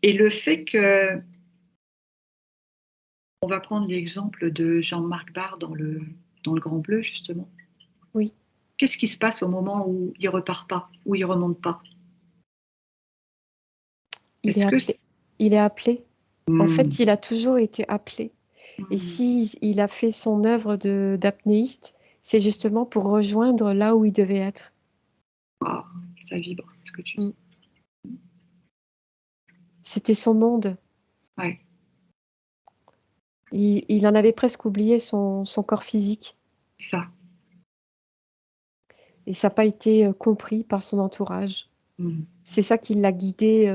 Et le fait que, on va prendre l'exemple de Jean-Marc Barr dans le Grand Bleu, justement. Oui. Qu'est-ce qui se passe au moment où il repart pas, où il remonte pas? Il est Est-ce que appelé. Il est appelé. En fait, il a toujours été appelé. Et si il a fait son œuvre d'apnéiste, c'est justement pour rejoindre là où il devait être. Ah, ça vibre, ce que tu dis. C'était son monde. Ouais. Il en avait presque oublié son corps physique. Ça. Et ça n'a pas été compris par son entourage. Mmh. C'est ça qui l'a guidé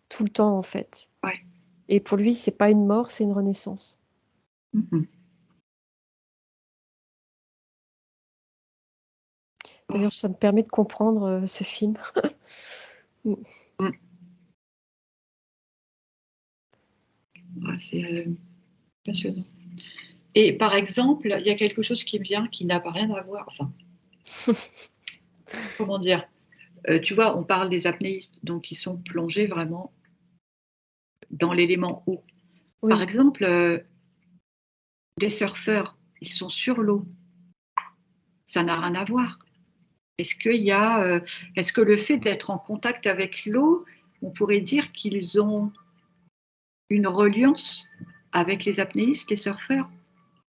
tout le temps, en fait. Ouais. Et pour lui, c'est pas une mort, c'est une renaissance. Mmh. D'ailleurs, ça me permet de comprendre ce film. Mmh. Ah, c'est passionnant. Et par exemple, il y a quelque chose qui me vient qui n'a rien à voir, enfin, comment dire? Tu vois, on parle des apnéistes, donc ils sont plongés vraiment dans l'élément eau. Par Oui. exemple, des surfeurs, ils sont sur l'eau. Ça n'a rien à voir. Est-ce qu'il y a, est-ce que le fait d'être en contact avec l'eau, on pourrait dire qu'ils ont une reliance avec les apnéistes, les surfeurs?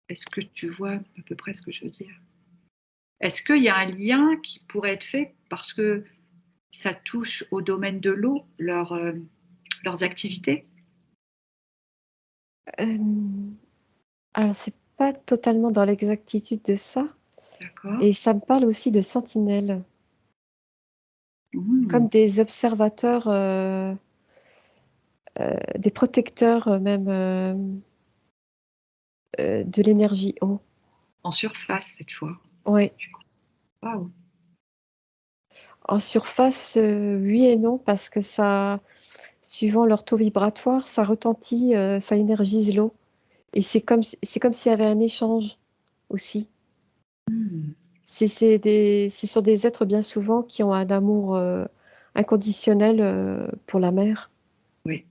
Est-ce que tu vois à peu près ce que je veux dire? Est-ce qu'il y a un lien qui pourrait être fait parce que ça touche au domaine de l'eau, leurs activités? Alors, c'est pas totalement dans l'exactitude de ça. D'accord. Et ça me parle aussi de sentinelles, Mmh. comme des observateurs, des protecteurs même de l'énergie eau. En surface cette fois. Oui. Waouh! En surface, oui et non, parce que ça, suivant leur taux vibratoire, ça retentit, ça énergise l'eau. Et c'est comme s'il y avait un échange aussi. Mmh. Ce sont des êtres bien souvent qui ont un amour inconditionnel pour la mer. Oui.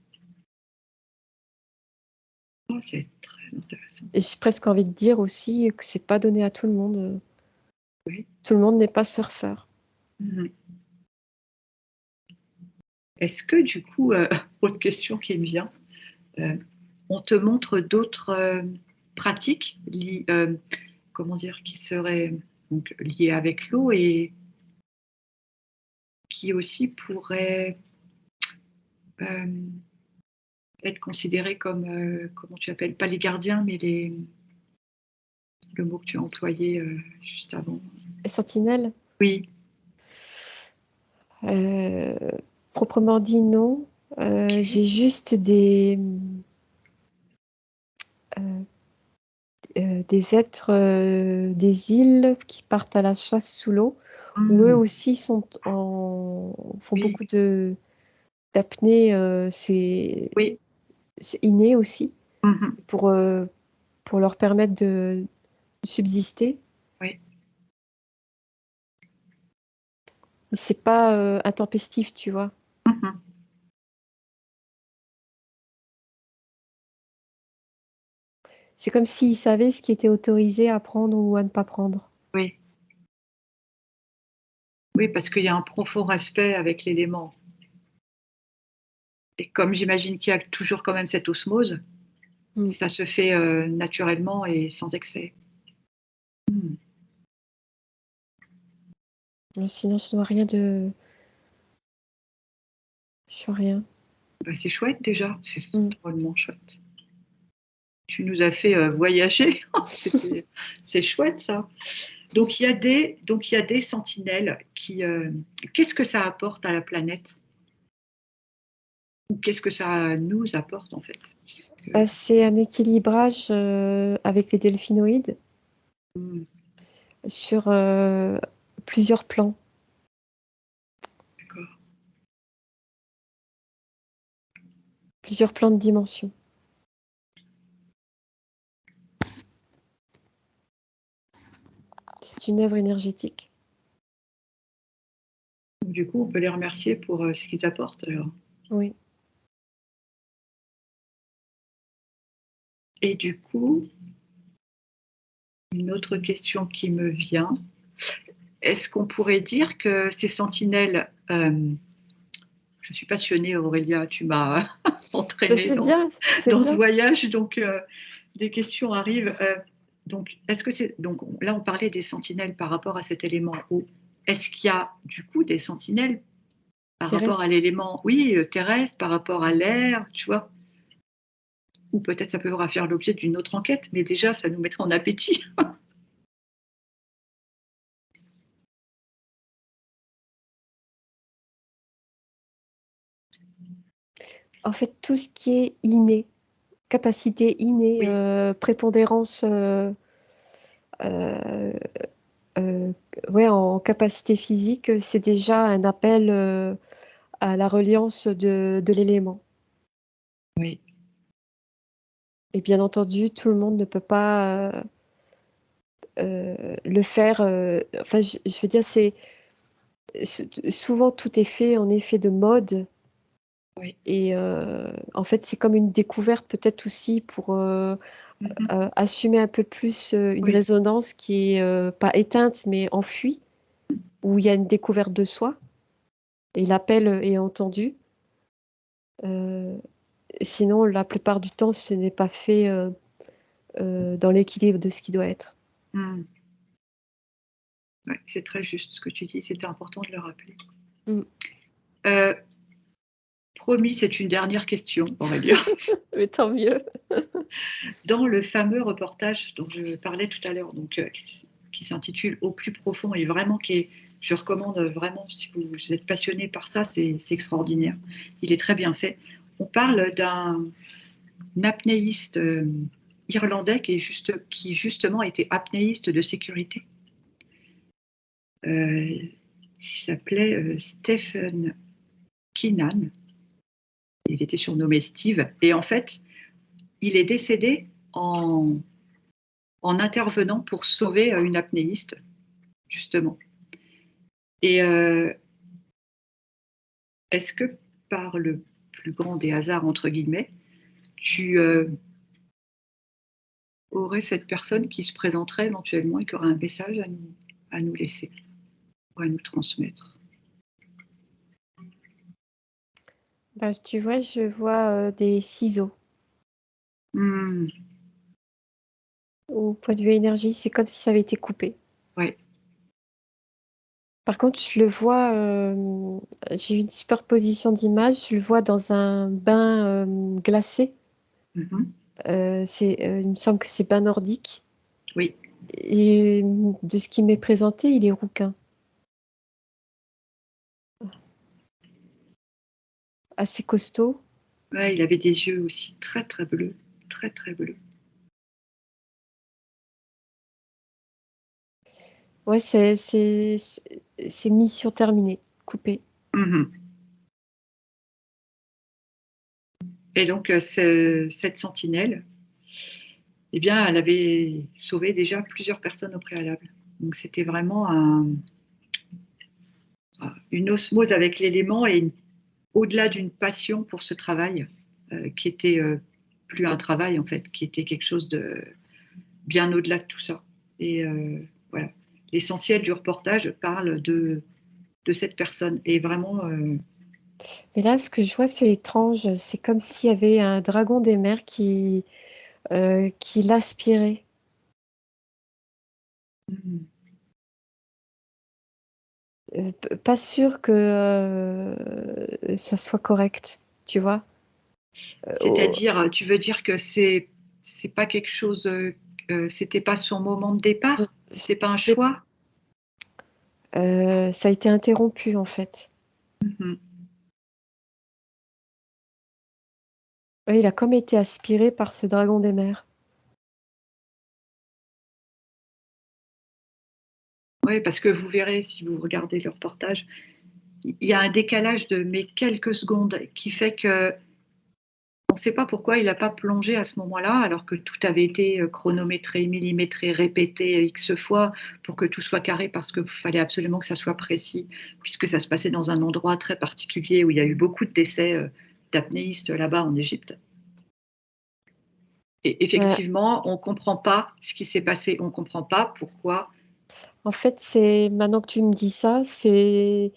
Oh, c'est très intéressant. Et j'ai presque envie de dire aussi que c'est pas donné à tout le monde. Oui. Tout le monde n'est pas surfeur. Mmh. Est-ce que du coup, autre question qui me vient, heu, on te montre d'autres, pratiques comment dire? Qui seraient donc liées avec l'eau et qui aussi pourraient, hem, être considérées comme, comment tu appelles? Pas les gardiens, mais le mot que tu as employé, juste avant. Les sentinelles, Oui. heu, proprement dit non. OK. J'ai juste heu des êtres, des îles qui partent à la chasse sous l'eau, où eux Mmh. aussi font Oui, beaucoup d'apnée, oui. c'est inné aussi, Mmh mh. pour, heu, pour leur permettre de subsister. Oui. Mais c'est pas, intempestif, tu vois? Mmh mh. C'est comme s'ils savaient ce qui était autorisé à prendre ou à ne pas prendre. Oui. Oui, parce qu'il y a un profond respect avec l'élément et comme j'imagine qu'il y a toujours quand même cette osmose, Mmh. ça se fait, naturellement et sans excès. Mmh. Sinon je vois rien de je vois rien. Bah, c'est chouette déjà, c'est Mmh. drôlement chouette. Tu nous as fait, voyager, c'est chouette ça. Donc il y a des sentinelles qui, qu'est-ce que ça apporte à la planète? Ou qu'est-ce que ça nous apporte en fait? Puisque Bah, c'est un équilibrage, avec les delphinoïdes mmh, sur, plusieurs plans. d'accord. Plusieurs plans de dimension. C'est une œuvre énergétique. Donc du coup, on peut les remercier pour, ce qu'ils apportent alors. Oui. Et du coup, une autre question qui me vient, est-ce qu'on pourrait dire que ces sentinelles, je suis passionnée Aurélia, tu m'as entraînée C'est dans ce bien. voyage, donc des questions arrivent. Donc, est-ce que c'est donc là on parlait des sentinelles par rapport à cet élément eau. Est-ce qu'il y a du coup des sentinelles par rapport à Terrestre. l'élément, oui, terrestre, par rapport à l'air, tu vois? Ou peut-être ça pourra faire l'objet d'une autre enquête, mais déjà ça nous mettrait en appétit. En fait, tout ce qui est inné, capacité innée, Oui, prépondérance, euh, ouais, en capacité physique, c'est déjà un appel à la reliance de l'élément. oui. Et bien entendu, tout le monde ne peut pas le faire. Enfin, je veux dire, souvent tout est fait en effet de mode. Oui. Et en fait, c'est comme une découverte peut-être aussi pour Mmh. assumer un peu plus une Oui. résonance qui est pas éteinte mais enfuie, où il y a une découverte de soi et l'appel est entendu. Euh, Sinon, la plupart du temps, ce n'est pas fait dans l'équilibre de ce qui doit être. Mmh. Ouais, c'est très juste ce que tu dis, c'était important de le rappeler. Mm. Heu, Promis, c'est une dernière question, Aurélia. Mais tant mieux. Dans le fameux reportage dont je parlais tout à l'heure, donc qui s'intitule Au plus profond et vraiment je recommande vraiment si vous êtes passionné par ça, c'est extraordinaire. Il est très bien fait. On parle d'un apnéiste irlandais qui justement était apnéiste de sécurité. Il s'appelait Stephen Keenan. Il était surnommé Steve. Et en fait, il est décédé en intervenant pour sauver une apnéiste, justement. Et est-ce que par le plus grand des hasards, entre guillemets, tu aurais cette personne qui se présenterait éventuellement et qui aurait un message à nous laisser ou à nous transmettre? Bah, tu vois, je vois des ciseaux. Mmh, Au point de vue énergie, c'est comme si ça avait été coupé. ouais. Par contre, je le vois, j'ai une superposition d'images, je le vois dans un bain glacé. Mmh. Il me semble que c'est bain nordique. Oui. Et de ce qui m'est présenté, il est rouquin. Assez costaud. Ouais, il avait des yeux aussi très, très bleus, très, très bleus. Ouais, c'est mission terminée, coupé. Mmh. Et donc cette sentinelle, eh bien, elle avait sauvé déjà plusieurs personnes au préalable. Donc c'était vraiment une osmose avec l'élément et au-delà d'une passion pour ce travail, qui était plus un travail en fait, qui était quelque chose de bien au-delà de tout ça. Et voilà, l'essentiel du reportage parle de cette personne. Et vraiment, Mais là, ce que je vois, c'est étrange. C'est comme s'il y avait un dragon des mers qui l'aspirait. mmh, Pas sûr que ça soit correct, tu vois. Oh, c'est-à-dire, tu veux dire que c'est pas quelque chose, c'était pas son moment de départ? C'était pas un c'est, choix? ça a été interrompu, en fait. Mmh. Ouais, il a comme été aspiré par ce dragon des mers. Oui, parce que vous verrez si vous regardez le reportage, il y a un décalage de mais quelques secondes qui fait que on ne sait pas pourquoi il n'a pas plongé à ce moment-là, alors que tout avait été chronométré, millimétré, répété X fois pour que tout soit carré, parce qu'il fallait absolument que ça soit précis, puisque ça se passait dans un endroit très particulier où il y a eu beaucoup de décès d'apnéistes là-bas en Égypte. Et effectivement, on ne comprend pas ce qui s'est passé, on ne comprend pas pourquoi. En fait, c'est maintenant que tu me dis ça, c'est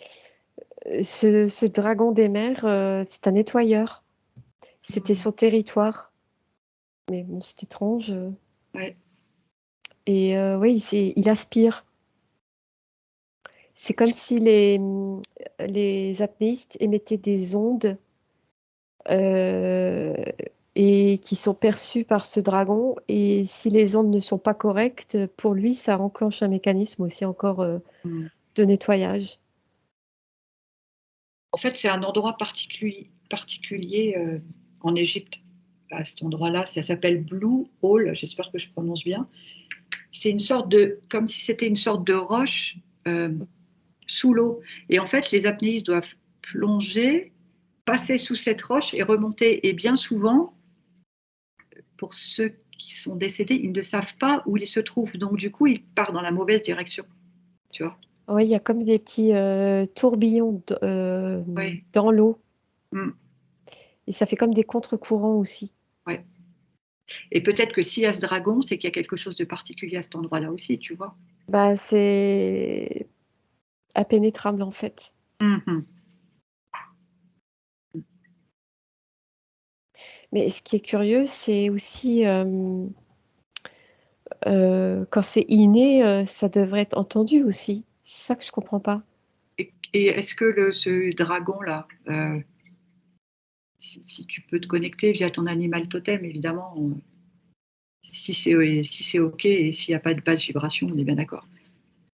ce dragon des mers, c'est un nettoyeur. C'était son territoire. Mais bon, c'est étrange. Ouais. Et oui, il aspire. C'est comme si les apnéistes émettaient des ondes euh, et qui sont perçues par ce dragon. Et si les ondes ne sont pas correctes, pour lui, ça enclenche un mécanisme aussi encore Mm. de nettoyage. En fait, c'est un endroit particulier en Égypte. À cet endroit-là, ça s'appelle Blue Hole, j'espère que je prononce bien. C'est une sorte de, comme si c'était une sorte de roche sous l'eau. Et en fait, les apnéistes doivent plonger, passer sous cette roche et remonter. Et bien souvent, pour ceux qui sont décédés, ils ne savent pas où ils se trouvent. Donc, du coup, ils partent dans la mauvaise direction. Tu vois? Oui, il y a comme des petits tourbillons Ouais. dans l'eau. Mm. Et ça fait comme des contre-courants aussi. Ouais. Et peut-être que s'il y a ce dragon, c'est qu'il y a quelque chose de particulier à cet endroit-là aussi, tu vois. Bah, c'est impénétrable en fait. Mm-hmm. Mais ce qui est curieux, c'est aussi quand c'est inné, ça devrait être entendu aussi. C'est ça que je comprends pas. Et est-ce que ce dragon-là, si tu peux te connecter via ton animal totem, évidemment, si c'est OK et s'il n'y a pas de basse vibration, on est bien d'accord.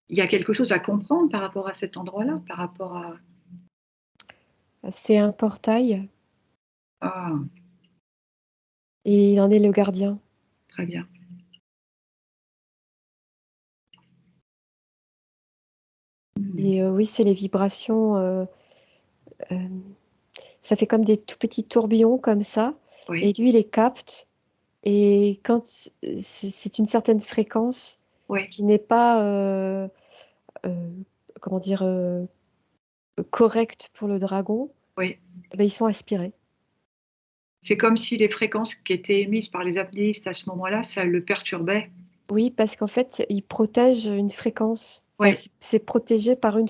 Il y a quelque chose à comprendre par rapport à cet endroit-là, par rapport à... C'est un portail Ah, et il en est le gardien. très bien. Et oui, c'est les vibrations. Euh, Ça fait comme des tout petits tourbillons comme ça. Et Oui, lui, il les capte. Et quand c'est une certaine fréquence oui, qui n'est pas, euh, comment dire, correcte pour le dragon, oui. ben, ils sont aspirés. C'est comme si les fréquences qui étaient émises par les apnéistes à ce moment-là, ça le perturbait. Oui, parce qu'en fait, ils protègent une fréquence. Enfin, Oui, c'est protégé par une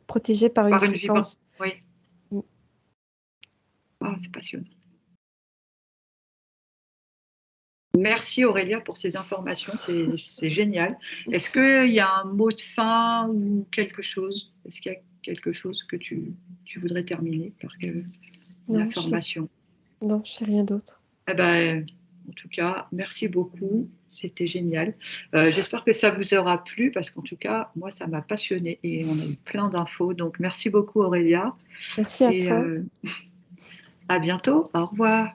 protégé par une par une vibration. fréquence. Oui, Mm. ah, c'est passionnant. Merci Aurélia pour ces informations, c'est génial. Est-ce qu'il y a un mot de fin ou quelque chose? Est-ce qu'il y a quelque chose que tu voudrais terminer par une Non, information? non, je sais rien d'autre. Eh ben, en tout cas, merci beaucoup, c'était génial. J'espère que ça vous aura plu parce qu'en tout cas, moi, ça m'a passionné et on a eu plein d'infos. Donc, merci beaucoup Aurélia Merci à et toi. à bientôt. Au revoir.